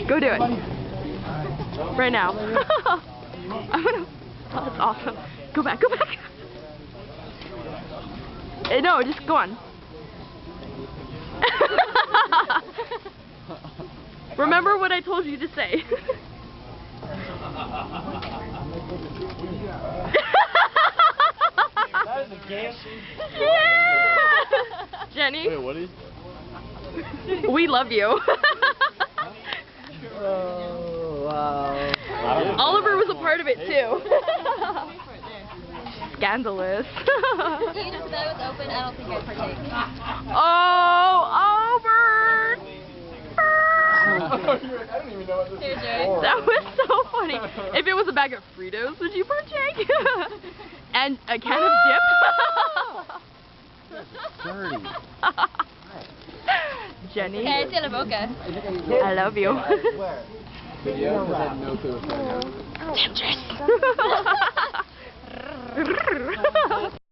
Go do it. Right now. I'm gonna... Oh, that's awesome. Go back, go back. No, just go on. Remember what I told you to say. That is a game. Yeah! Jenny. Wait, what is? We love you. Oh, wow. Oliver was a part of it too. Scandalous. Even if the bed was open, I don't think I'd partake. Oh, Albert! I don't even know what this is for. That was so funny. If it was a bag of Fritos, would you partake? And a can of dip? Dirty. Jenny, Okay, it's gonna Boca. I love you. Video has had no clue what's going on. Temptress.